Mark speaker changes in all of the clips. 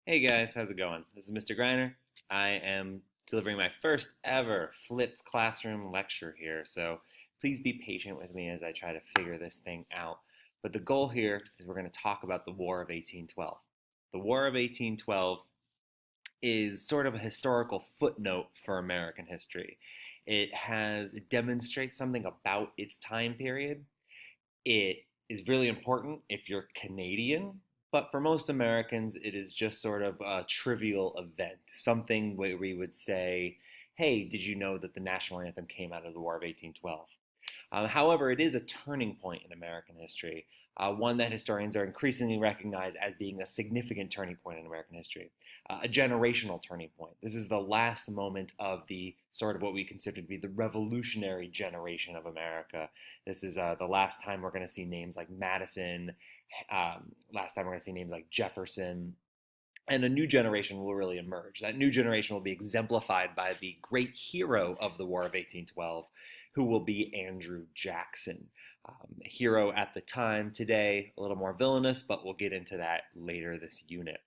Speaker 1: Hey guys, how's it going? This is Mr. Greiner. I am delivering my first ever flipped classroom lecture here, so please be patient with me as I try to figure this thing out. But the goal here is we're going to talk about the War of 1812. The War of 1812 is sort of a historical footnote for American history. It demonstrates something about its time period. It is really important if you're Canadian, but for most Americans, it is just sort of a trivial event, something where we would say, hey, did you know that the national anthem came out of the War of 1812? However, it is a turning point in American history, one that historians are increasingly recognize as being a significant turning point in American history, a generational turning point. This is the last moment of the sort of what we consider to be the revolutionary generation of America. This is the last time we're going to see names like Madison, last time we're going to see names like Jefferson, and a new generation will really emerge. That new generation will be exemplified by the great hero of the War of 1812, who will be Andrew Jackson. A hero at the time, today a little more villainous, but we'll get into that later this unit.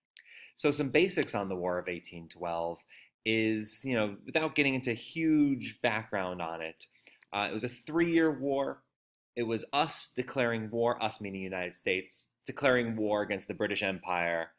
Speaker 1: So some basics on the War of 1812 is, without getting into huge background on it, it was a 3-year war. It was us declaring war, us meaning the United States, declaring war against the British Empire.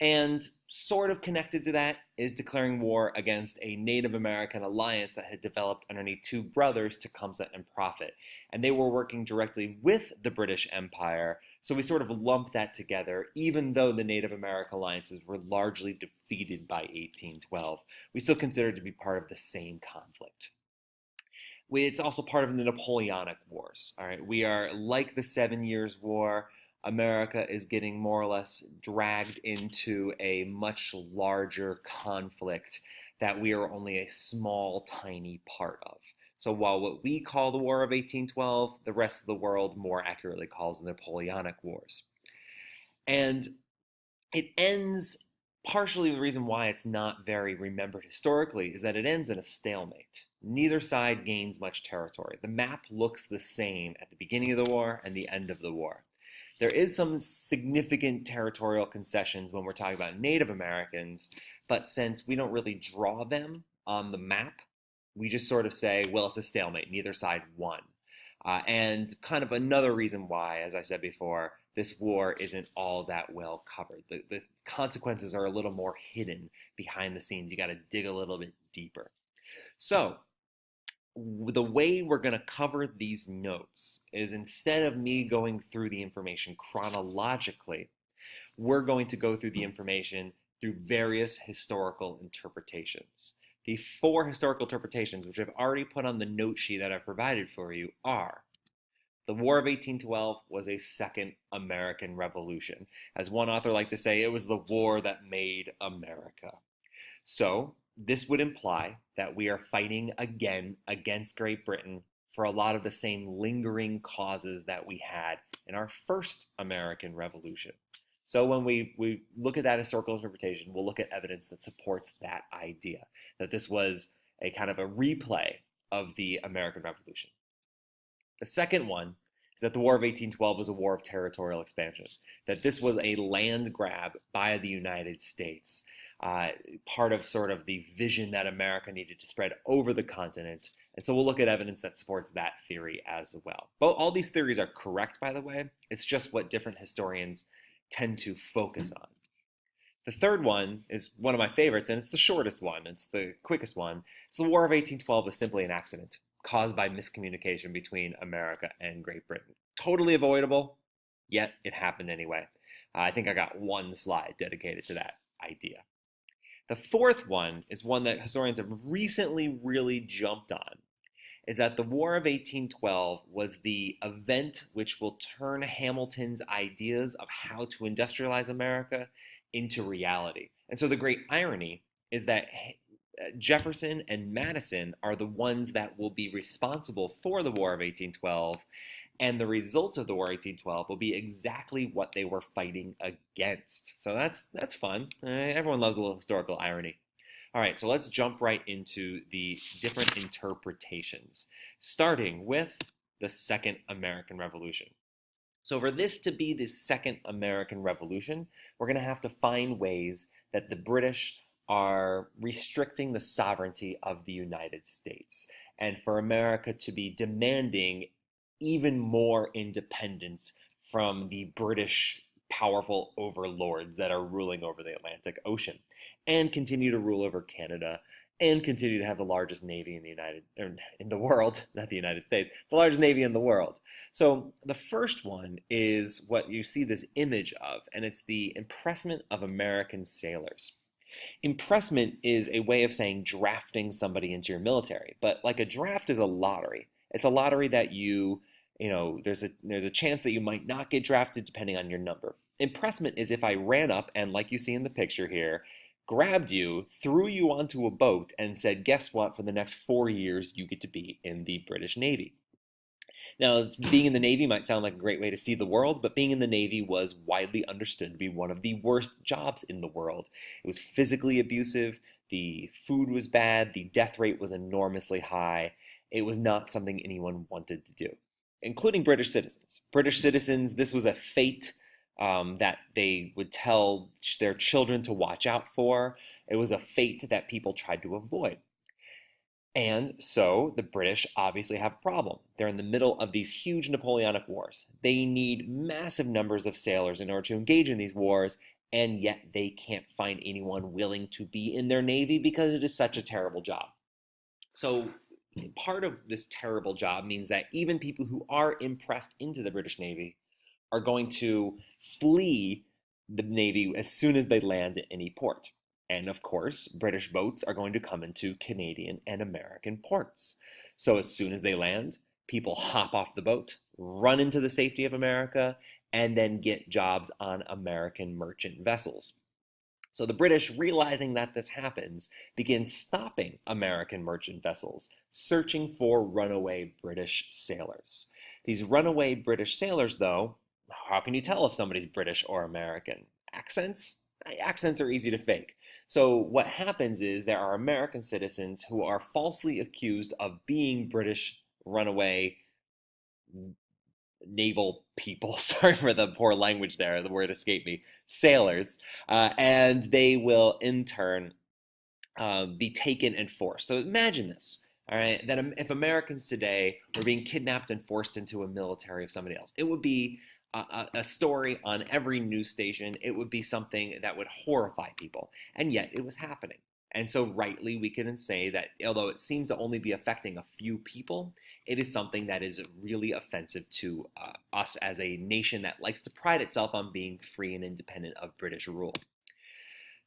Speaker 1: And sort of connected to that is declaring war against a Native American alliance that had developed underneath two brothers, Tecumseh and Prophet. And they were working directly with the British Empire. So we sort of lump that together, even though the Native American alliances were largely defeated by 1812. We still consider it to be part of the same conflict. It's also part of the Napoleonic Wars. All right, we are like the 7 Years' War. America is getting more or less dragged into a much larger conflict that we are only a small, tiny part of. So while what we call the War of 1812, the rest of the world more accurately calls the Napoleonic Wars. And it ends, partially the reason why it's not very remembered historically is that it ends in a stalemate. Neither side gains much territory. The map looks the same at the beginning of the war and the end of the war. There is some significant territorial concessions when we're talking about Native Americans, but since we don't really draw them on the map, we just sort of say, well, it's a stalemate. Neither side won. And kind of another reason why, as I said before, this war isn't all that well covered. The consequences are a little more hidden behind the scenes. You got to dig a little bit deeper. So, the way we're going to cover these notes is instead of me going through the information chronologically, we're going to go through the information through various historical interpretations. The 4 historical interpretations, which I've already put on the note sheet that I've provided for you, are: the War of 1812 was a second American Revolution. As one author liked to say, it was the war that made America. So this would imply that we are fighting again against Great Britain for a lot of the same lingering causes that we had in our first American Revolution. So when we look at that historical interpretation, we'll look at evidence that supports that idea, that this was a kind of a replay of the American Revolution. The second one is that the War of 1812 was a war of territorial expansion, that this was a land grab by the United States, part of sort of the vision that America needed to spread over the continent. And so we'll look at evidence that supports that theory as well. But all these theories are correct, by the way. It's just what different historians tend to focus on. The third one is one of my favorites, and it's the shortest one. It's the quickest one. It's the War of 1812 was simply an accident caused by miscommunication between America and Great Britain. Totally avoidable, yet it happened anyway. I think I got one slide dedicated to that idea. The fourth one is one that historians have recently really jumped on, is that the War of 1812 was the event which will turn Hamilton's ideas of how to industrialize America into reality. And so the great irony is that Jefferson and Madison are the ones that will be responsible for the War of 1812, and the results of the War of 1812 will be exactly what they were fighting against. So that's fun. Everyone loves a little historical irony. All right, so let's jump right into the different interpretations, starting with the Second American Revolution. So for this to be the second American Revolution, we're going to have to find ways that the British are restricting the sovereignty of the United States, and for America to be demanding even more independence from the British powerful overlords that are ruling over the Atlantic Ocean, and continue to rule over Canada, and continue to have the largest navy in the in the world, not the United States, the largest navy in the world. So the first one is what you see this image of, and it's the impressment of American sailors. Impressment is a way of saying drafting somebody into your military, but like a draft is a lottery. It's a lottery that there's a chance that you might not get drafted depending on your number. Impressment is if I ran up and, like you see in the picture here, grabbed you, threw you onto a boat, and said, guess what? For the next 4 years, you get to be in the British Navy. Now, being in the Navy might sound like a great way to see the world, but being in the Navy was widely understood to be one of the worst jobs in the world. It was physically abusive, the food was bad, the death rate was enormously high. It was not something anyone wanted to do, including British citizens. British citizens, this was a fate that they would tell their children to watch out for. It was a fate that people tried to avoid. And so the British obviously have a problem. They're in the middle of these huge Napoleonic wars. They need massive numbers of sailors in order to engage in these wars, and yet they can't find anyone willing to be in their navy because it is such a terrible job. So part of this terrible job means that even people who are impressed into the British Navy are going to flee the Navy as soon as they land at any port. And of course, British boats are going to come into Canadian and American ports. So as soon as they land, people hop off the boat, run into the safety of America, and then get jobs on American merchant vessels. So the British, realizing that this happens, begin stopping American merchant vessels, searching for runaway British sailors. These runaway British sailors, though, how can you tell if somebody's British or American? Accents? Accents are easy to fake. So what happens is there are American citizens who are falsely accused of being British runaway naval people. Sorry for the poor language there, the word escaped me. Sailors. And they will in turn be taken and forced. So imagine this. All right, that if Americans today were being kidnapped and forced into a military of somebody else, it would be a story on every news station. It would be something that would horrify people, and yet it was happening. And so rightly we can say that although it seems to only be affecting a few people, it is something that is really offensive to us as a nation that likes to pride itself on being free and independent of British rule.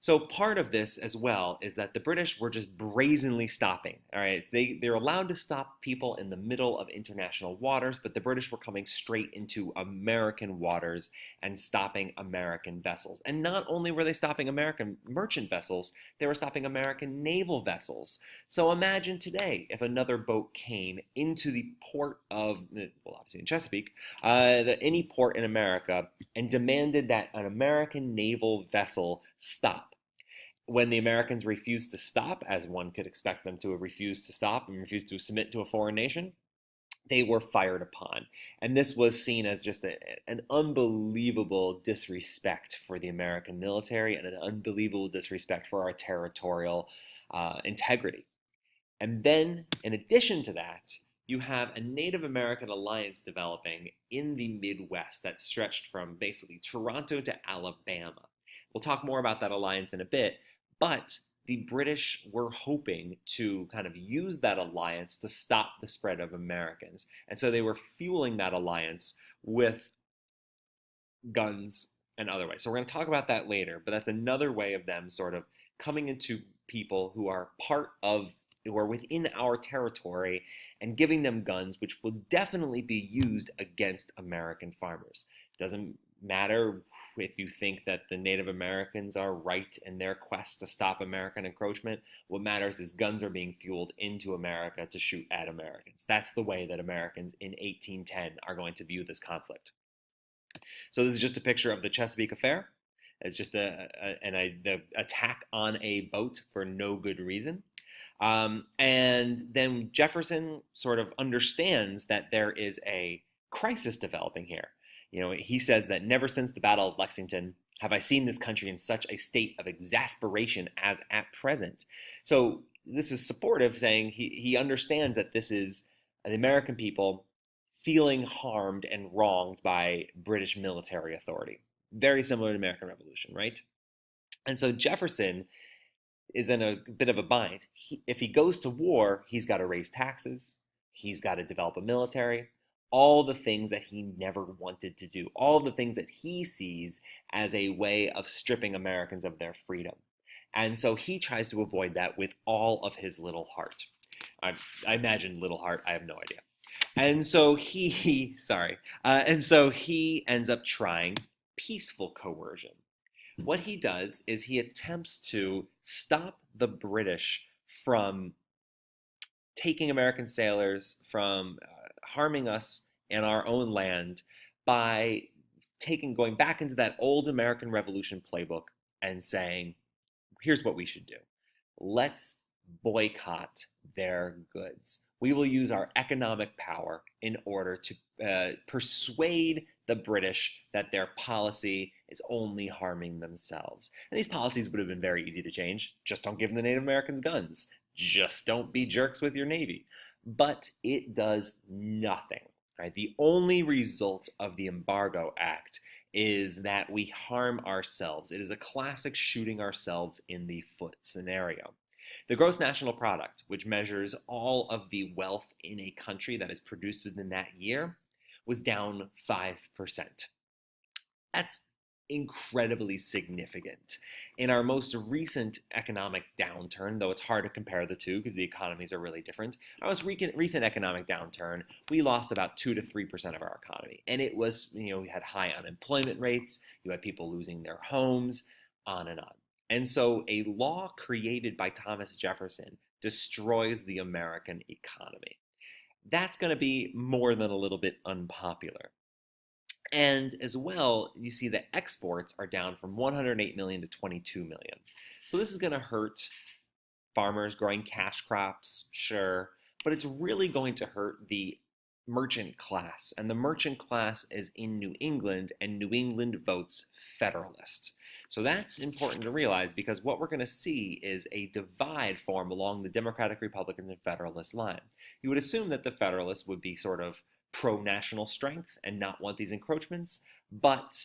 Speaker 1: So part of this as well is that the British were just brazenly stopping. All right, they're allowed to stop people in the middle of international waters, but the British were coming straight into American waters and stopping American vessels. And not only were they stopping American merchant vessels, they were stopping American naval vessels. So imagine today if another boat came into the port of, well, obviously in Chesapeake, any port in America, and demanded that an American naval vessel stop. When the Americans refused to stop, as one could expect them to have refused to stop and refused to submit to a foreign nation, they were fired upon. And this was seen as just an unbelievable disrespect for the American military and an unbelievable disrespect for our territorial integrity. And then, in addition to that, you have a Native American alliance developing in the Midwest that stretched from basically Toronto to Alabama. We'll talk more about that alliance in a bit, but the British were hoping to kind of use that alliance to stop the spread of Americans. And so they were fueling that alliance with guns and other ways. So we're going to talk about that later, but that's another way of them sort of coming into people who are who are within our territory and giving them guns, which will definitely be used against American farmers. It doesn't matter if you think that the Native Americans are right in their quest to stop American encroachment. What matters is guns are being fueled into America to shoot at Americans. That's the way that Americans in 1810 are going to view this conflict. So this is just a picture of the Chesapeake Affair. It's just the attack on a boat for no good reason. And then Jefferson sort of understands that there is a crisis developing here. He says that never since the Battle of Lexington have I seen this country in such a state of exasperation as at present. So this is supportive, saying he understands that this is the American people feeling harmed and wronged by British military authority. Very similar to the American Revolution, right? And so Jefferson is in a bit of a bind. If he goes to war, he's got to raise taxes, he's got to develop a military, all the things that he never wanted to do, all the things that he sees as a way of stripping Americans of their freedom. And so he tries to avoid that with all of his little heart. I imagine little heart, I have no idea. And so he ends up trying peaceful coercion. What he does is he attempts to stop the British from taking American sailors, from harming us in our own land by going back into that old American Revolution playbook and saying, here's what we should do. Let's boycott their goods. We will use our economic power in order to persuade the British that their policy is only harming themselves. And these policies would have been very easy to change. Just don't give the Native Americans guns. Just don't be jerks with your Navy. But it does nothing. Right? The only result of the Embargo Act is that we harm ourselves. It is a classic shooting ourselves in the foot scenario. The gross national product, which measures all of the wealth in a country that is produced within that year, was down 5%. That's incredibly significant. In our most recent economic downturn, though it's hard to compare the two because the economies are really different, our most recent economic downturn, we lost about 2 to 3% of our economy. And it was, we had high unemployment rates, you had people losing their homes, on and on. And so a law created by Thomas Jefferson destroys the American economy. That's going to be more than a little bit unpopular. And as well, you see that exports are down from 108 million to 22 million. So this is going to hurt farmers growing cash crops, sure, but it's really going to hurt the merchant class. And the merchant class is in New England, and New England votes Federalist. So that's important to realize, because what we're going to see is a divide form along the Democratic, Republicans, and Federalist line. You would assume that the Federalists would be sort of pro-national strength and not want these encroachments, but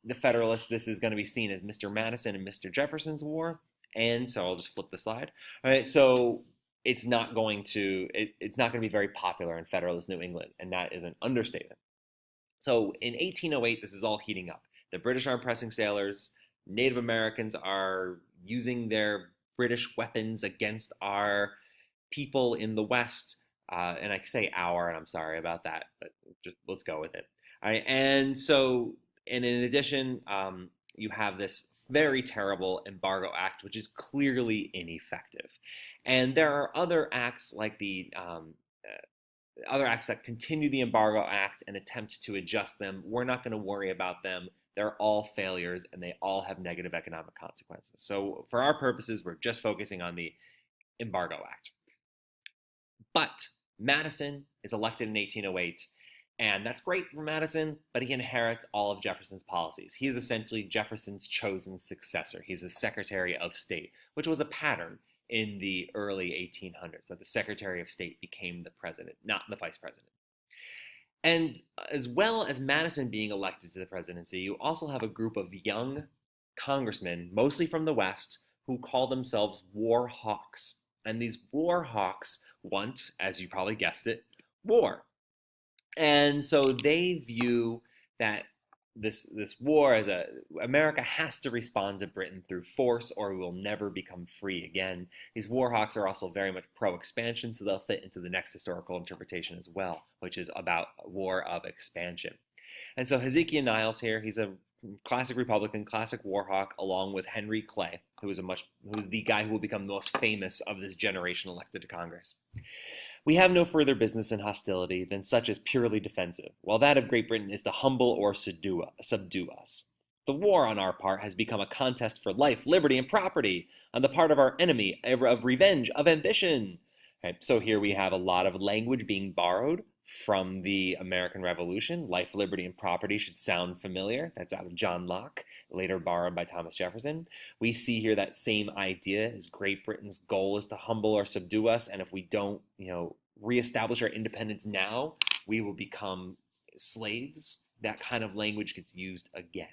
Speaker 1: the Federalists, this is going to be seen as Mr. Madison and Mr. Jefferson's war, and so I'll just flip the slide. All right, so it's not going to be very popular in Federalist New England, and that is an understatement. So in 1808, this is all heating up. The British are impressing sailors. Native Americans are using their British weapons against our people in the West. And I say our, and I'm sorry about that, but just let's go with it. All right, and in addition, you have this very terrible Embargo Act, which is clearly ineffective. And there are other acts like the other acts that continue the Embargo Act and attempt to adjust them. We're not going to worry about them. They're all failures, and they all have negative economic consequences. So for our purposes, we're just focusing on the Embargo Act. But Madison is elected in 1808, and that's great for Madison, but he inherits all of Jefferson's policies. He is essentially Jefferson's chosen successor. He's a Secretary of State, which was a pattern in the early 1800s, that the Secretary of State became the president, not the vice president. And as well as Madison being elected to the presidency, you also have a group of young congressmen, mostly from the West, who call themselves war hawks. And these war hawks want, as you probably guessed it, war. And so they view that this war as America has to respond to Britain through force, or we will never become free again. These war hawks are also very much pro-expansion, so they'll fit into the next historical interpretation as well, which is about a war of expansion. And so Hezekiah Niles here, he's a classic Republican, classic war hawk, along with Henry Clay, who is the guy who will become the most famous of this generation elected to Congress. We have no further business in hostility than such as purely defensive, while that of Great Britain is to humble or subdue us. The war on our part has become a contest for life, liberty, and property on the part of our enemy, of revenge, of ambition. Okay, so here we have a lot of language being borrowed from the American Revolution. Life, liberty, and property should sound familiar. That's out of John Locke, later borrowed by Thomas Jefferson. We see here that same idea is Great Britain's goal is to humble or subdue us, and if we don't, reestablish our independence now, we will become slaves. That kind of language gets used again.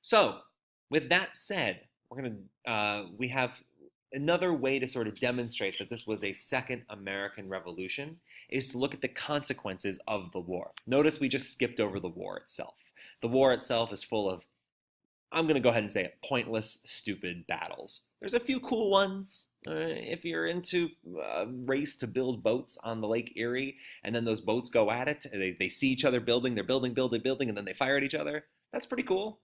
Speaker 1: So, with that said, we have another way to sort of demonstrate that this was a second American Revolution is to look at the consequences of the war. Notice we just skipped over the war itself. The war itself is full of, I'm going to go ahead and say it, pointless, stupid battles. There's a few cool ones. If you're into a race to build boats on the Lake Erie, and then those boats go at it, they see each other building, they're building, and then they fire at each other. That's pretty cool.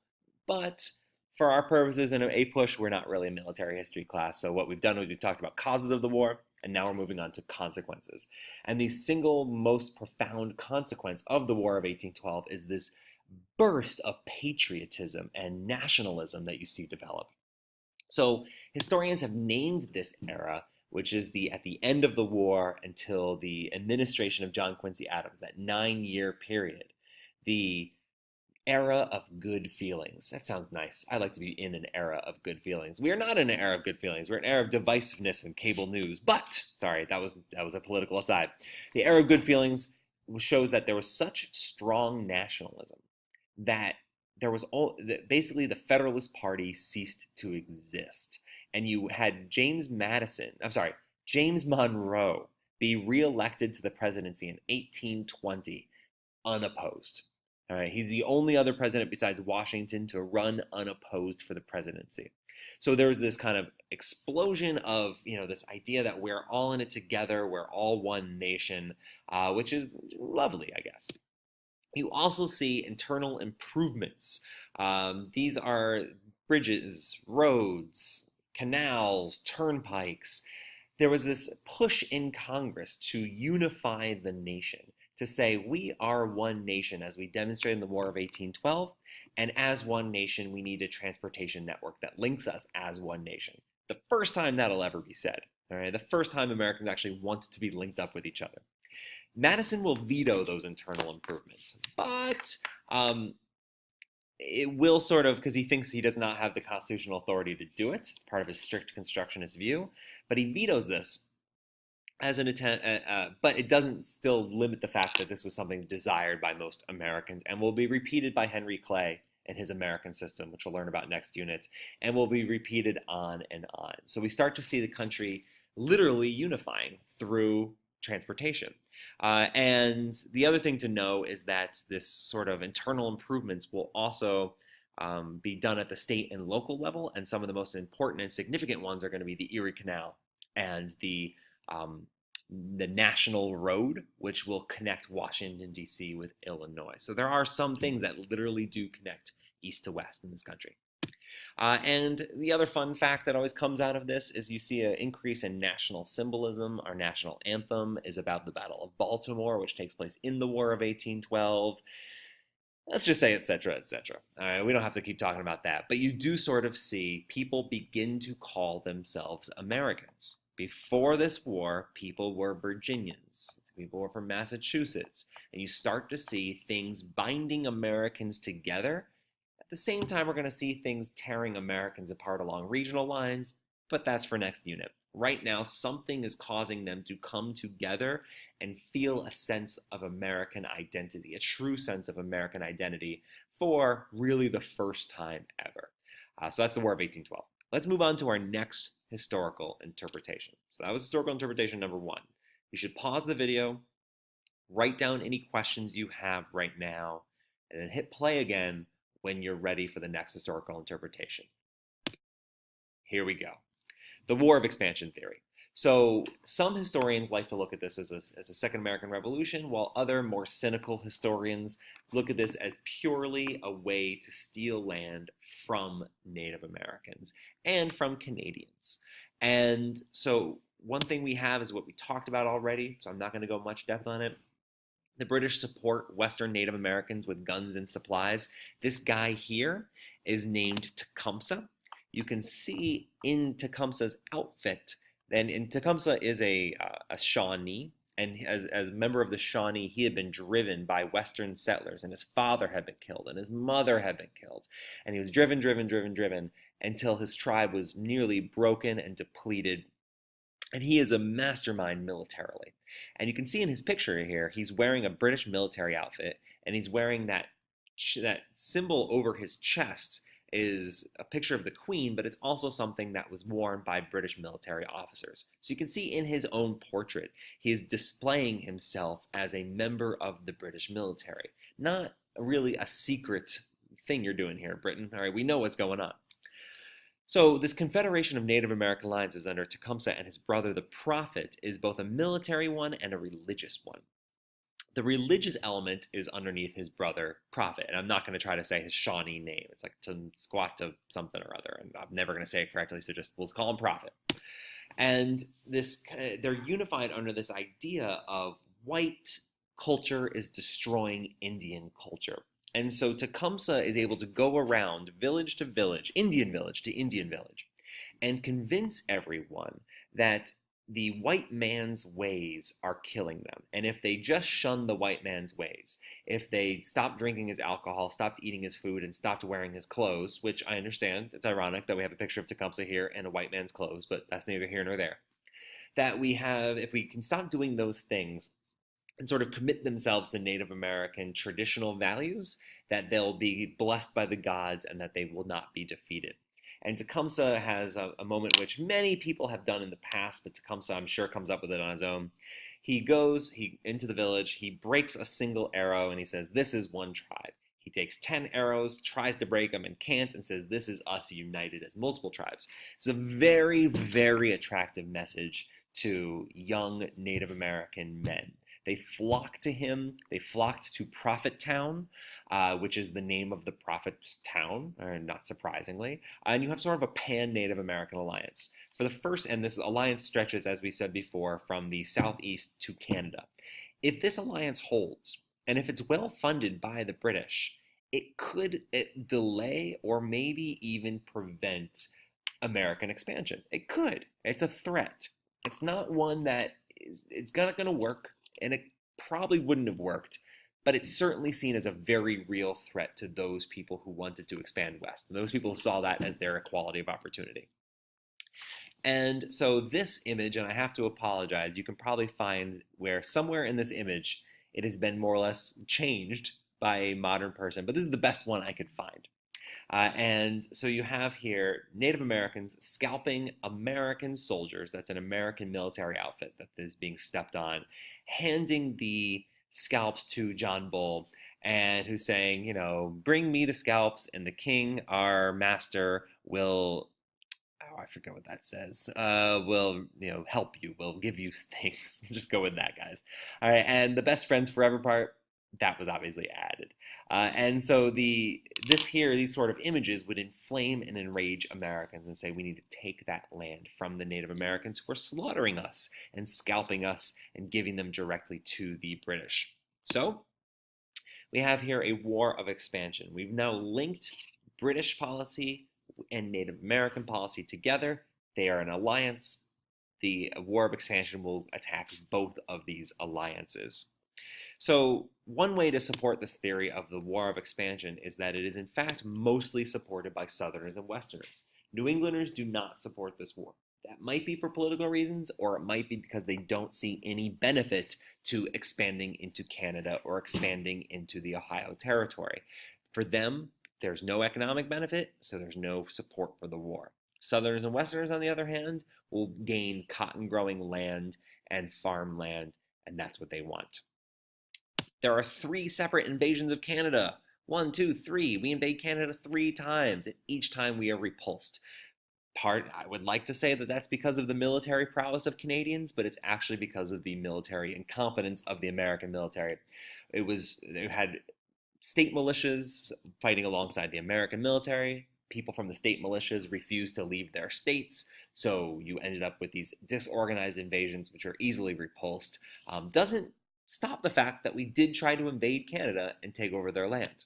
Speaker 1: But for our purposes in an APUSH, we're not really a military history class. So what we've done is we've talked about causes of the war, and now we're moving on to consequences. And the single most profound consequence of the War of 1812 is this burst of patriotism and nationalism that you see develop. So historians have named this era, which is at the end of the war until the administration of John Quincy Adams, that 9-year period, the era of good feelings. That sounds nice. I like to be in an era of good feelings. We are not in an era of good feelings. We're in an era of divisiveness and cable news. But, sorry, that was a political aside. The era of good feelings shows that there was such strong nationalism that basically the Federalist Party ceased to exist. And you had James Monroe be reelected to the presidency in 1820 unopposed. All right, he's the only other president besides Washington to run unopposed for the presidency. So there was this kind of explosion of, this idea that we're all in it together, we're all one nation, which is lovely, I guess. You also see internal improvements. These are bridges, roads, canals, turnpikes. There was this push in Congress to unify the nation, to say we are one nation as we demonstrated in the War of 1812, and as one nation we need a transportation network that links us as one nation. The first time that'll ever be said, all right? The first time Americans actually want to be linked up with each other. Madison will veto those internal improvements, but it will sort of, because he thinks he does not have the constitutional authority to do it. It's part of his strict constructionist view, but he vetoes this as an attempt, but it doesn't still limit the fact that this was something desired by most Americans and will be repeated by Henry Clay and his American system, which we'll learn about next unit, and will be repeated on and on. So we start to see the country literally unifying through transportation. And the other thing to know is that this sort of internal improvements will also be done at the state and local level, and some of the most important and significant ones are going to be the Erie Canal and the National Road, which will connect Washington, D.C. with Illinois. So there are some things that literally do connect east to west in this country. And the other fun fact that always comes out of this is you see an increase in national symbolism. Our national anthem is about the Battle of Baltimore, which takes place in the War of 1812. Let's just say, etc., etc. All right, we don't have to keep talking about that. But you do sort of see people begin to call themselves Americans. Before this war, people were Virginians. People were from Massachusetts. And you start to see things binding Americans together. At the same time, we're going to see things tearing Americans apart along regional lines, but that's for next unit. Right now, something is causing them to come together and feel a sense of American identity, a true sense of American identity for really the first time ever. So that's the War of 1812. Let's move on to our next historical interpretation. So that was historical interpretation number 1. You should pause the video, write down any questions you have right now, and then hit play again when you're ready for the next historical interpretation. Here we go. The War of Expansion Theory. So some historians like to look at this as a Second American Revolution, while other more cynical historians look at this as purely a way to steal land from Native Americans and from Canadians. And so one thing we have is what we talked about already, so I'm not going to go much depth on it. The British support Western Native Americans with guns and supplies. This guy here is named Tecumseh. You can see in Tecumseh's outfit, and Tecumseh is a Shawnee, And as a member of the Shawnee, he had been driven by Western settlers, and his father had been killed, and his mother had been killed. And he was driven until his tribe was nearly broken and depleted. And he is a mastermind militarily. And you can see in his picture here, he's wearing a British military outfit, and he's wearing that symbol over his chest is a picture of the Queen, but it's also something that was worn by British military officers. So you can see in his own portrait, he is displaying himself as a member of the British military. Not really a secret thing you're doing here, Britain. All right, we know what's going on. So this Confederation of Native American Alliances under Tecumseh and his brother, the Prophet, is both a military one and a religious one. The religious element is underneath his brother, Prophet, and I'm not going to try to say his Shawnee name. It's like to squat to something or other, and I'm never going to say it correctly, so we'll call him Prophet. And they're unified under this idea of white culture is destroying Indian culture. And so Tecumseh is able to go around village to village, Indian village to Indian village, and convince everyone that the white man's ways are killing them. And if they just shun the white man's ways, if they stopped drinking his alcohol, stopped eating his food, and stopped wearing his clothes, which I understand, it's ironic that we have a picture of Tecumseh here in a white man's clothes, but that's neither here nor there. If we can stop doing those things and sort of commit themselves to Native American traditional values, that they'll be blessed by the gods and that they will not be defeated. And Tecumseh has a moment which many people have done in the past, but Tecumseh, I'm sure, comes up with it on his own. He goes into the village, he breaks a single arrow, and he says, "This is one tribe." He takes 10 arrows, tries to break them, and can't, and says, "This is us united as multiple tribes." It's a very, very attractive message to young Native American men. They flocked to him. They flocked to Prophet Town, which is the name of the Prophet's town, not surprisingly. And you have sort of a pan-Native American alliance. For the first, and this alliance stretches, as we said before, from the southeast to Canada. If this alliance holds, and if it's well funded by the British, it could delay or maybe even prevent American expansion. It could. It's a threat. It's not one that it's not going to work, and it probably wouldn't have worked, but it's certainly seen as a very real threat to those people who wanted to expand west. And those people saw that as their equality of opportunity. And so this image, and I have to apologize, you can probably find where somewhere in this image it has been more or less changed by a modern person, but this is the best one I could find. And so you have here Native Americans scalping American soldiers. That's an American military outfit that is being stepped on, handing the scalps to John Bull, and who's saying, bring me the scalps, and the king, our master, will, oh, I forget what that says, will, help you, will give you things. Just go with that, guys. All right, and the best friends forever part, that was obviously added. And so these sort of images would inflame and enrage Americans and say we need to take that land from the Native Americans who are slaughtering us and scalping us and giving them directly to the British. So we have here a war of expansion. We've now linked British policy and Native American policy together. They are an alliance. The war of expansion will attack both of these alliances. So one way to support this theory of the war of expansion is that it is in fact mostly supported by Southerners and Westerners. New Englanders do not support this war. That might be for political reasons, or it might be because they don't see any benefit to expanding into Canada or expanding into the Ohio Territory. For them, there's no economic benefit, so there's no support for the war. Southerners and Westerners, on the other hand, will gain cotton-growing land and farmland, and that's what they want. There are 3 separate invasions of Canada. 1, 2, 3. We invade Canada 3 times, and each time we are repulsed. I would like to say that that's because of the military prowess of Canadians, but it's actually because of the military incompetence of the American military. They had state militias fighting alongside the American military. People from the state militias refused to leave their states, so you ended up with these disorganized invasions, which are easily repulsed. Doesn't stop the fact that we did try to invade Canada and take over their land.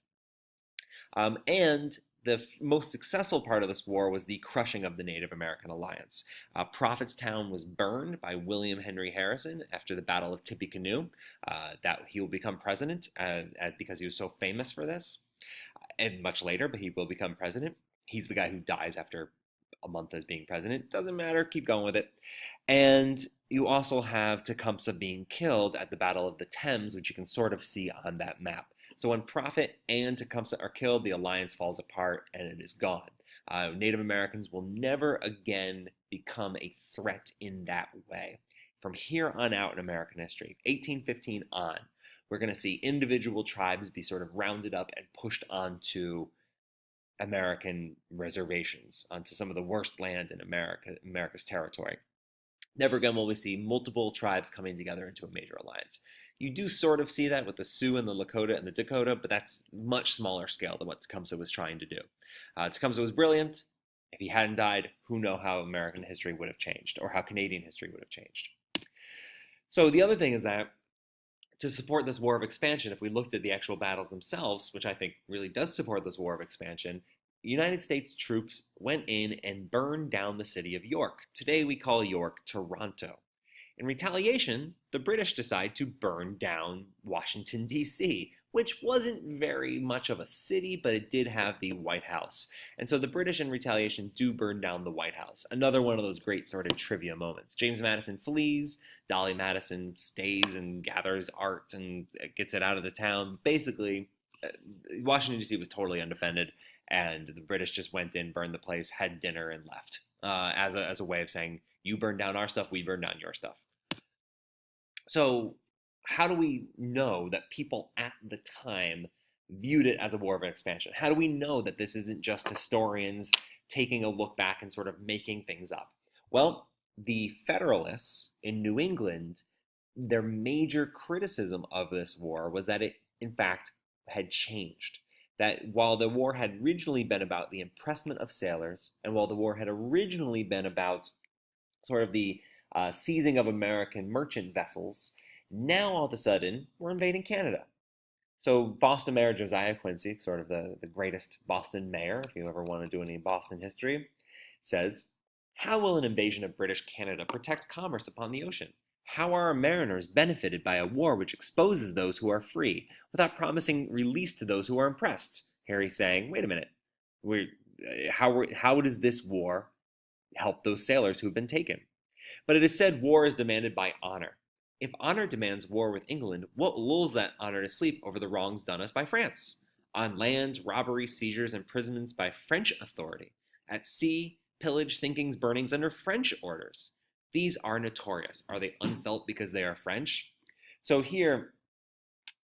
Speaker 1: And The most successful part of this war was the crushing of the Native American alliance. Prophetstown was burned by William Henry Harrison after the Battle of Tippecanoe. That he will become president because he was so famous for this, and much later, but he will become president. He's the guy who dies after a month as being president. Doesn't matter, keep going with it. And you also have Tecumseh being killed at the Battle of the Thames, which you can sort of see on that map. So when Prophet and Tecumseh are killed, the alliance falls apart and it is gone. Native Americans will never again become a threat in that way. From here on out in American history, 1815 on, we're going to see individual tribes be sort of rounded up and pushed onto American reservations, onto some of the worst land in America's territory. Never again will we see multiple tribes coming together into a major alliance. You do sort of see that with the Sioux and the Lakota and the Dakota, but that's much smaller scale than what Tecumseh was trying to do. Tecumseh was brilliant. If he hadn't died, who knows how American history would have changed or how Canadian history would have changed. So the other thing is that to support this war of expansion, if we looked at the actual battles themselves, which I think really does support this war of expansion, United States troops went in and burned down the city of York. Today we call York Toronto. In retaliation, the British decide to burn down Washington, D.C., which wasn't very much of a city, but it did have the White House. And so the British, in retaliation, do burn down the White House. Another one of those great sort of trivia moments. James Madison flees, Dolly Madison stays and gathers art and gets it out of the town. Basically, Washington, D.C. was totally undefended, and the British just went in, burned the place, had dinner, and left as a way of saying, you burn down our stuff, we burn down your stuff. So how do we know that people at the time viewed it as a war of expansion? How do we know that this isn't just historians taking a look back and sort of making things up? Well, the Federalists in New England, their major criticism of this war was that it, in fact, had changed. That while the war had originally been about the impressment of sailors, and while the war had originally been about sort of the seizing of American merchant vessels, now all of a sudden we're invading Canada. So Boston Mayor Josiah Quincy, sort of the greatest Boston mayor, if you ever want to do any Boston history, says, how will an invasion of British Canada protect commerce upon the ocean? How are our mariners benefited by a war which exposes those who are free without promising release to those who are impressed? Harry's saying, wait a minute, how does this war help those sailors who've been taken? But it is said war is demanded by honor. If honor demands war with England, what lulls that honor to sleep over the wrongs done us by France? On land, robbery, seizures, imprisonments by French authority. At sea, pillage, sinkings, burnings under French orders. These are notorious. Are they unfelt because they are French? So here,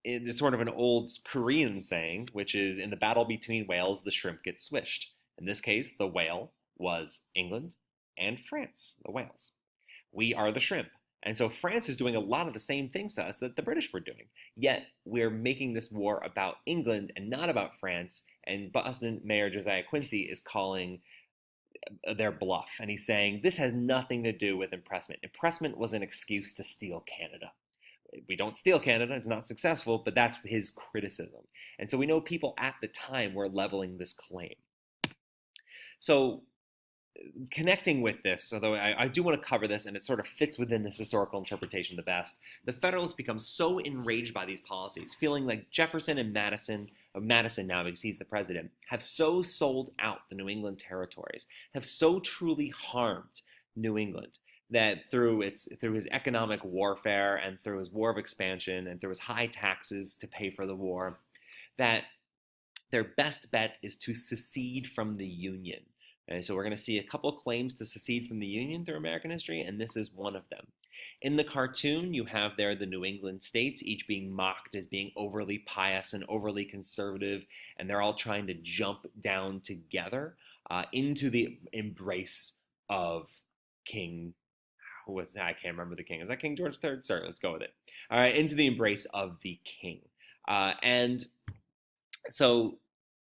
Speaker 1: it's sort of an old Korean saying, which is, in the battle between whales, the shrimp gets swished. In this case, the whale was England and France, the whales. We are the shrimp. And so France is doing a lot of the same things to us that the British were doing. Yet we're making this war about England and not about France. And Boston Mayor Josiah Quincy is calling their bluff. And he's saying this has nothing to do with impressment. Impressment was an excuse to steal Canada. We don't steal Canada, it's not successful, but that's his criticism. And so we know people at the time were leveling this claim. So connecting with this, although I do want to cover this and it sort of fits within this historical interpretation the best, the Federalists become so enraged by these policies, feeling like Jefferson and Madison now because he's the president, have so sold out the New England territories, have so truly harmed New England, that through his economic warfare and through his war of expansion and through his high taxes to pay for the war, that their best bet is to secede from the Union. And so we're going to see a couple claims to secede from the Union through American history, and this is one of them. In the cartoon, you have there the New England states, each being mocked as being overly pious and overly conservative, and they're all trying to jump down together into the embrace of King. I can't remember the king. Is that King George III? Sorry, let's go with it. All right, into the embrace of the king. And so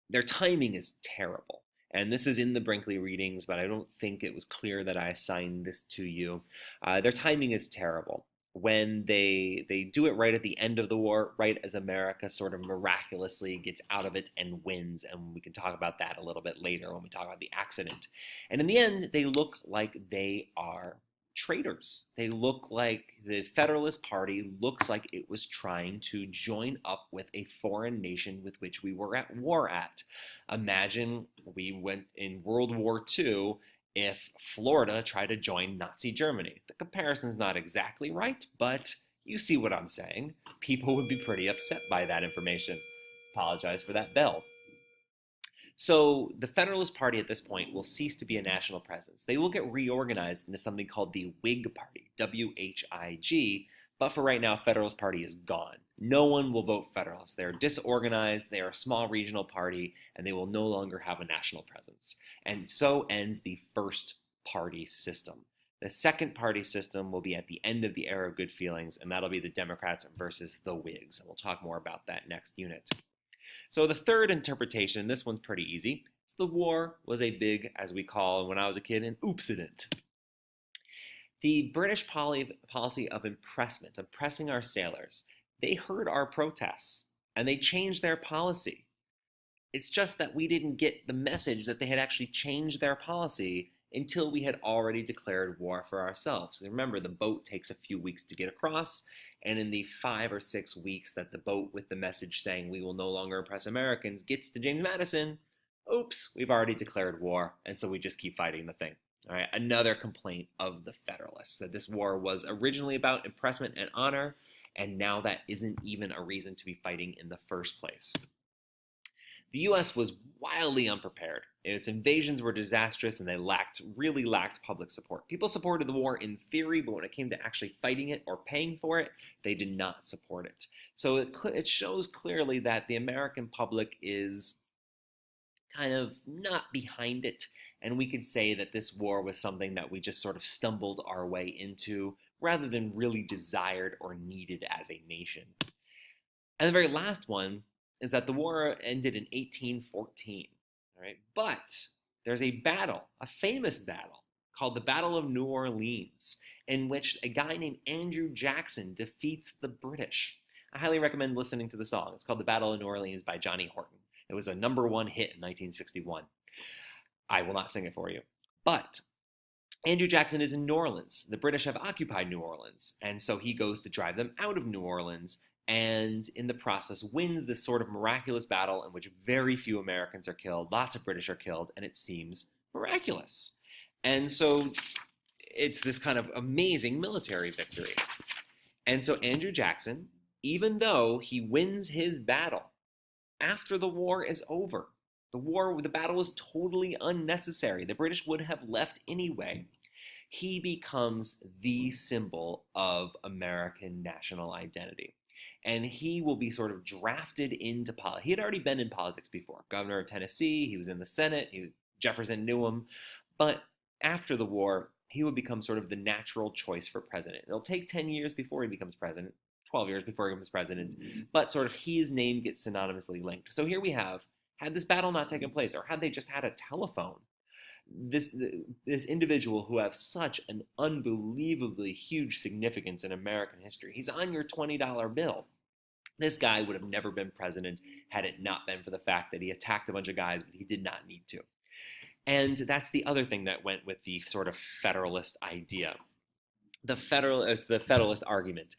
Speaker 1: their timing is terrible. And this is in the Brinkley readings, but I don't think it was clear that I assigned this to you. Their timing is terrible. when they do it right at the end of the war, right as America sort of miraculously gets out of it and wins. And we can talk about that a little bit later when we talk about the accident. And in the end, they look like they are traitors. They look like the Federalist Party looks like it was trying to join up with a foreign nation with which we were at war at. Imagine we went in World War II if Florida tried to join Nazi Germany. The comparison's not exactly right, but you see what I'm saying. People would be pretty upset by that information. Apologize for that bell. So the Federalist Party at this point will cease to be a national presence. They will get reorganized into something called the Whig Party, WHIG, but for right now, Federalist Party is gone. No one will vote Federalist. They're disorganized, they are a small regional party, and they will no longer have a national presence. And so ends the first party system. The second party system will be at the end of the era of good feelings, and that'll be the Democrats versus the Whigs. And we'll talk more about that next unit. So the third interpretation, this one's pretty easy. The war was a big, as we call when I was a kid, an oopsident. The British policy of impressing our sailors, they heard our protests and they changed their policy. It's just that we didn't get the message that they had actually changed their policy until we had already declared war for ourselves. Remember, the boat takes a few weeks to get across, and in the 5 or 6 weeks that the boat with the message saying we will no longer oppress Americans gets to James Madison, oops, we've already declared war, and so we just keep fighting the thing. All right, another complaint of the Federalists, that this war was originally about impressment and honor, and now that isn't even a reason to be fighting in the first place. The US was wildly unprepared. Its invasions were disastrous and they really lacked public support. People supported the war in theory, but when it came to actually fighting it or paying for it, they did not support it. So it shows clearly that the American public is kind of not behind it. And we could say that this war was something that we just sort of stumbled our way into rather than really desired or needed as a nation. And the very last one is that the war ended in 1814, all right? But there's a battle, a famous battle, called the Battle of New Orleans, in which a guy named Andrew Jackson defeats the British. I highly recommend listening to the song. It's called The Battle of New Orleans by Johnny Horton. It was a #1 hit in 1961. I will not sing it for you. But Andrew Jackson is in New Orleans. The British have occupied New Orleans, and so he goes to drive them out of New Orleans, and in the process wins this sort of miraculous battle in which very few Americans are killed, lots of British are killed, and it seems miraculous. And so it's this kind of amazing military victory. And so Andrew Jackson, even though he wins his battle, after the war is over, the battle was totally unnecessary. The British would have left anyway. He becomes the symbol of American national identity. And he will be sort of drafted into politics. He had already been in politics before. Governor of Tennessee, he was in the Senate, Jefferson knew him. But after the war, he would become sort of the natural choice for president. It'll take 10 years before he becomes president, 12 years before he becomes president, but sort of his name gets synonymously linked. So here we have, had this battle not taken place, or had they just had a telephone, this individual who has such an unbelievably huge significance in American history. He's on your $20 bill. This guy would have never been president had it not been for the fact that he attacked a bunch of guys, but he did not need to. And that's the other thing that went with the sort of Federalist idea. The Federalist argument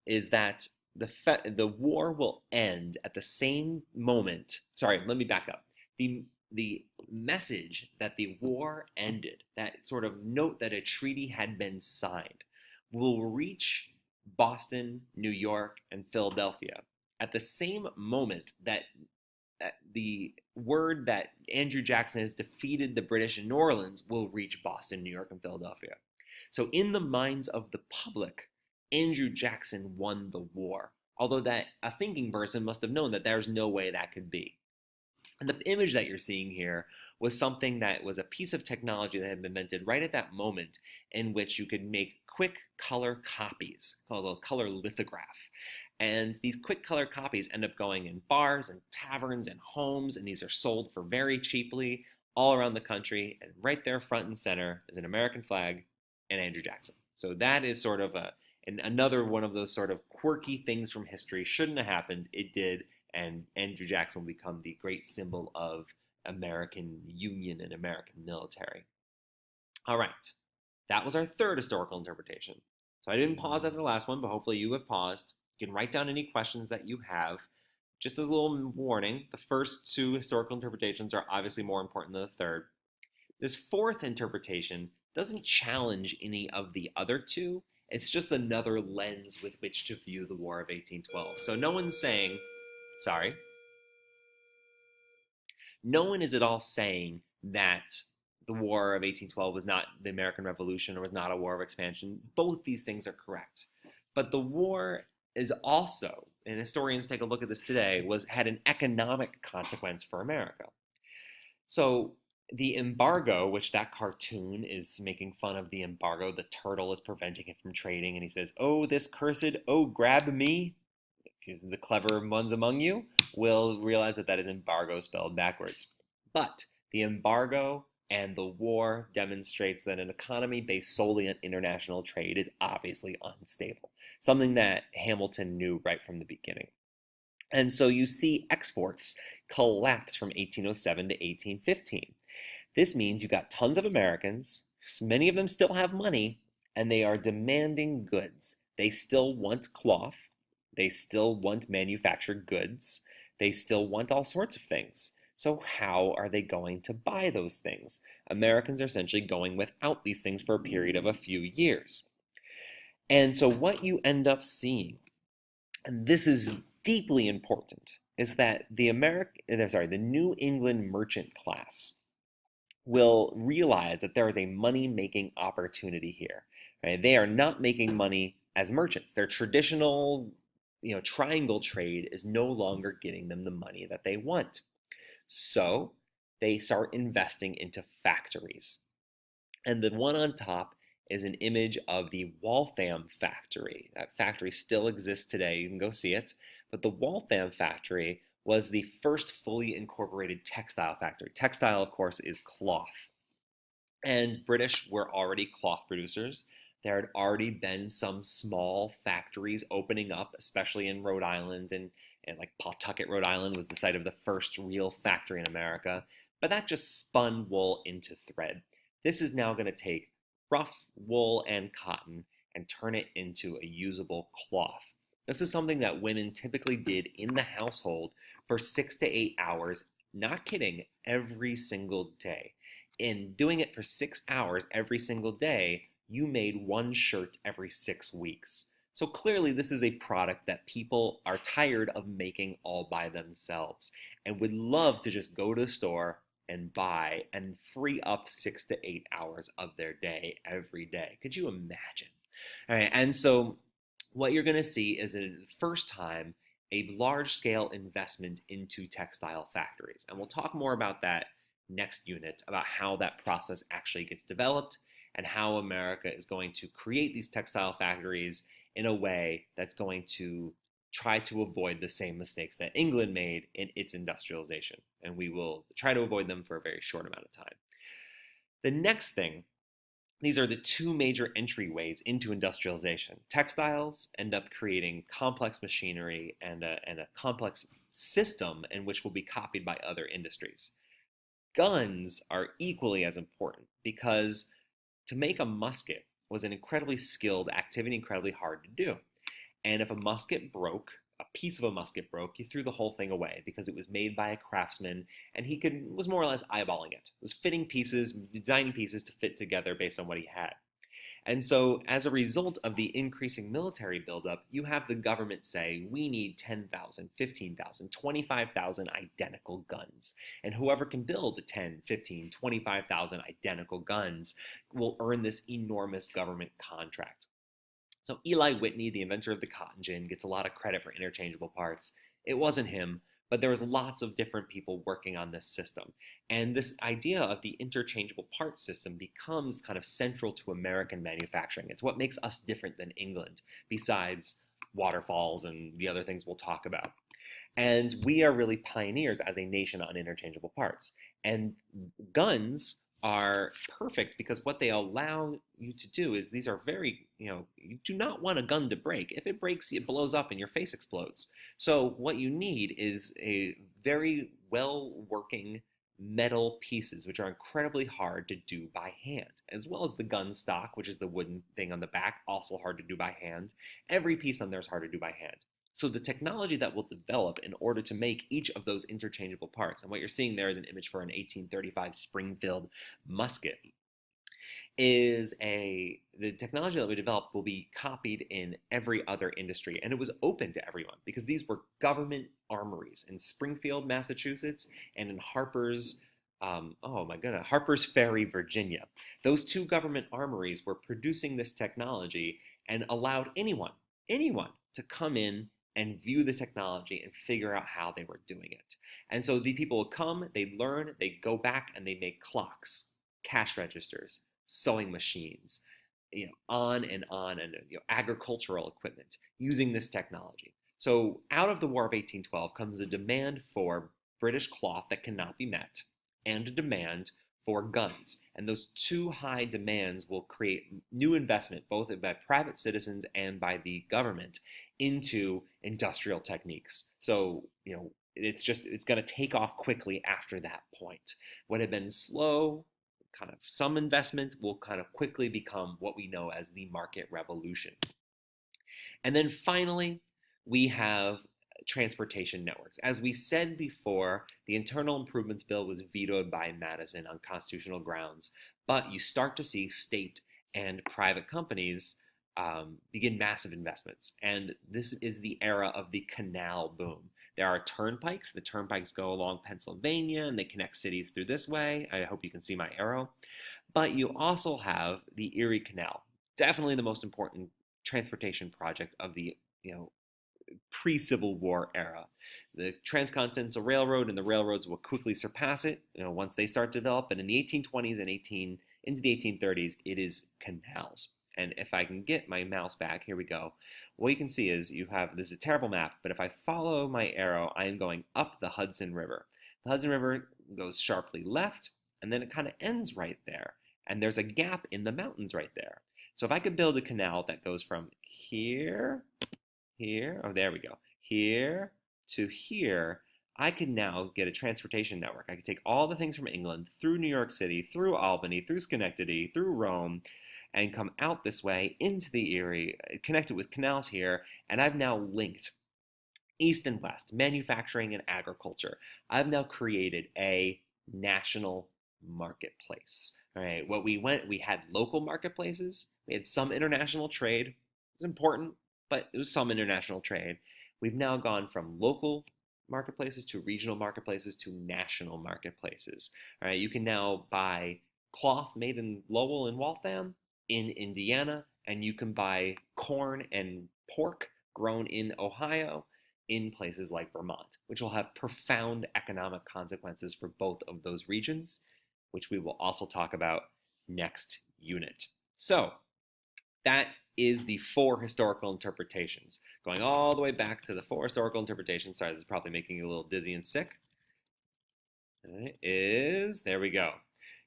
Speaker 1: is that the war will end at the same moment. Sorry, let me back up. The message that the war ended, that sort of note that a treaty had been signed, will reach Boston, New York, and Philadelphia at the same moment that the word that Andrew Jackson has defeated the British in New Orleans will reach Boston, New York, and Philadelphia. So in the minds of the public, Andrew Jackson won the war, although that a thinking person must have known that there's no way that could be. And the image that you're seeing here was something that was a piece of technology that had been invented right at that moment, in which you could make quick color copies, called a color lithograph. And these quick color copies end up going in bars and taverns and homes, and these are sold for very cheaply all around the country. And right there front and center is an American flag and Andrew Jackson. So that is sort of And another one of those sort of quirky things from history. Shouldn't have happened. It did. And Andrew Jackson will become the great symbol of American Union and American military. All right. That was our third historical interpretation. So I didn't pause after the last one, but hopefully you have paused. You can write down any questions that you have. Just as a little warning, the first two historical interpretations are obviously more important than the third. This fourth interpretation doesn't challenge any of the other two. It's just another lens with which to view the War of 1812. So no one's saying, sorry, no one is at all saying that the War of 1812 was not the American Revolution or was not a war of expansion. Both these things are correct. But the war is also, and historians take a look at this today, had an economic consequence for America. So the embargo, which that cartoon is making fun of the embargo, the turtle is preventing it from trading, and he says, "Oh, this cursed, oh, grab me." If the clever ones among you will realize that that is embargo spelled backwards. But the embargo and the war demonstrates that an economy based solely on international trade is obviously unstable, something that Hamilton knew right from the beginning. And so you see exports collapse from 1807 to 1815. This means you got tons of Americans, many of them still have money, and they are demanding goods. They still want cloth, they still want manufactured goods, they still want all sorts of things. So how are they going to buy those things? Americans are essentially going without these things for a period of a few years. And so what you end up seeing, and this is deeply important, is that the New England merchant class will realize that there is a money-making opportunity here. Right? They are not making money as merchants. Their traditional, triangle trade is no longer getting them the money that they want. So they start investing into factories. And the one on top is an image of the Waltham factory. That factory still exists today. You can go see it. But the Waltham factory was the first fully incorporated textile factory. Textile, of course, is cloth. And British were already cloth producers. There had already been some small factories opening up, especially in Rhode Island, and like Pawtucket, Rhode Island was the site of the first real factory in America. But that just spun wool into thread. This is now going to take rough wool and cotton and turn it into a usable cloth. This is something that women typically did in the household for 6 to 8 hours, not kidding, every single day. In doing it for 6 hours every single day, you made one shirt every 6 weeks. So clearly this is a product that people are tired of making all by themselves and would love to just go to the store and buy and free up 6 to 8 hours of their day every day. Could you imagine? All right, and so what you're going to see is, the first time, a large-scale investment into textile factories. And we'll talk more about that next unit, about how that process actually gets developed and how America is going to create these textile factories in a way that's going to try to avoid the same mistakes that England made in its industrialization. And we will try to avoid them for a very short amount of time. The next thing, these are the two major entryways into industrialization. Textiles end up creating complex machinery and a complex system in which will be copied by other industries. Guns are equally as important because to make a musket was an incredibly skilled activity, incredibly hard to do. And if a musket broke, a piece of a musket broke, you threw the whole thing away because it was made by a craftsman and he was more or less eyeballing it. It was fitting pieces, designing pieces to fit together based on what he had. And so as a result of the increasing military buildup, you have the government say, we need 10,000, 15,000, 25,000 identical guns. And whoever can build 10, 15, 25,000 identical guns will earn this enormous government contract. So Eli Whitney, the inventor of the cotton gin, gets a lot of credit for interchangeable parts. It wasn't him, but there was lots of different people working on this system. And this idea of the interchangeable parts system becomes kind of central to American manufacturing. It's what makes us different than England, besides waterfalls and the other things we'll talk about. And we are really pioneers as a nation on interchangeable parts. And guns are perfect because what they allow you to do is these are very, you do not want a gun to break. If it breaks, it blows up and your face explodes. So what you need is a very well working metal pieces, which are incredibly hard to do by hand, as well as the gun stock, which is the wooden thing on the back, also hard to do by hand. Every piece on there is hard to do by hand. So the technology that will develop in order to make each of those interchangeable parts, and what you're seeing there is an image for an 1835 Springfield musket, the technology that we developed will be copied in every other industry, and it was open to everyone because these were government armories in Springfield, Massachusetts, and in Harper's Ferry, Virginia. Those two government armories were producing this technology and allowed anyone to come in and view the technology and figure out how they were doing it. And so the people would come, they'd learn, they'd go back and they'd make clocks, cash registers, sewing machines, on and on, and agricultural equipment using this technology. So out of the War of 1812 comes a demand for British cloth that cannot be met and a demand for guns. And those two high demands will create new investment, both by private citizens and by the government, into industrial techniques. So, it's going to take off quickly after that point. What had been slow, kind of some investment, will kind of quickly become what we know as the market revolution. And then finally, we have transportation networks. As we said before, the Internal Improvements Bill was vetoed by Madison on constitutional grounds, but you start to see state and private companies begin massive investments. And this is the era of the canal boom. There are turnpikes. The turnpikes go along Pennsylvania and they connect cities through this way. I hope you can see my arrow. But you also have the Erie Canal, definitely the most important transportation project of the pre-Civil War era. The Transcontinental Railroad and the railroads will quickly surpass it, once they start to develop. But in the 1820s and into the 1830s, it is canals. And if I can get my mouse back, here we go. What you can see is this is a terrible map, but if I follow my arrow, I am going up the Hudson River. The Hudson River goes sharply left, and then it kind of ends right there. And there's a gap in the mountains right there. So if I could build a canal that goes from here, there we go, here to here, I can now get a transportation network. I can take all the things from England through New York City, through Albany, through Schenectady, through Rome, and come out this way into the Erie, connected with canals here, and I've now linked east and west, manufacturing and agriculture. I've now created a national marketplace. All right, we had local marketplaces, we had some international trade. It was important, but it was some international trade. We've now gone from local marketplaces to regional marketplaces to national marketplaces. All right, you can now buy cloth made in Lowell and Waltham in Indiana, and you can buy corn and pork grown in Ohio in places like Vermont, which will have profound economic consequences for both of those regions, which we will also talk about next unit. So that is the 4 historical interpretations. Going all the way back to the 4 historical interpretations. Sorry, this is probably making you a little dizzy and sick. There we go.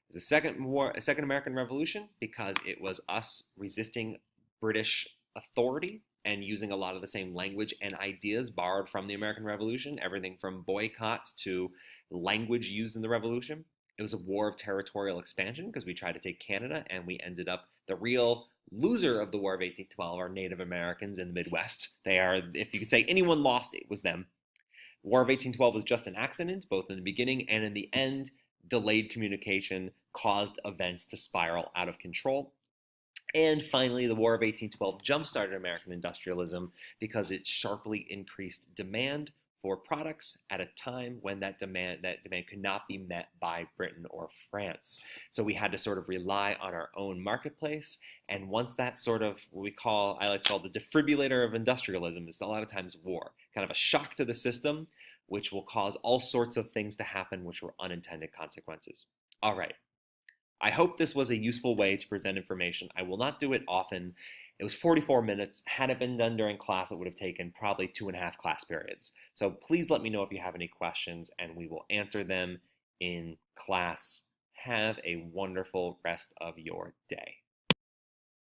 Speaker 1: It was a second American Revolution because it was us resisting British authority and using a lot of the same language and ideas borrowed from the American Revolution, everything from boycotts to language used in the Revolution. It was a war of territorial expansion because we tried to take Canada and we ended up, the real loser of the War of 1812 are Native Americans in the Midwest. They are, if you could say anyone lost, it was them. War of 1812 was just an accident, both in the beginning and in the end. Delayed communication caused events to spiral out of control. And finally, the War of 1812 jump-started American industrialism because it sharply increased demand for products at a time when that demand could not be met by Britain or France. So we had to sort of rely on our own marketplace. And once that sort of, I like to call the defibrillator of industrialism, is a lot of times war, kind of a shock to the system, which will cause all sorts of things to happen which were unintended consequences. All right. I hope this was a useful way to present information. I will not do it often. It was 44 minutes. Had it been done during class, it would have taken probably 2.5 class periods. So please let me know if you have any questions and we will answer them in class. Have a wonderful rest of your day.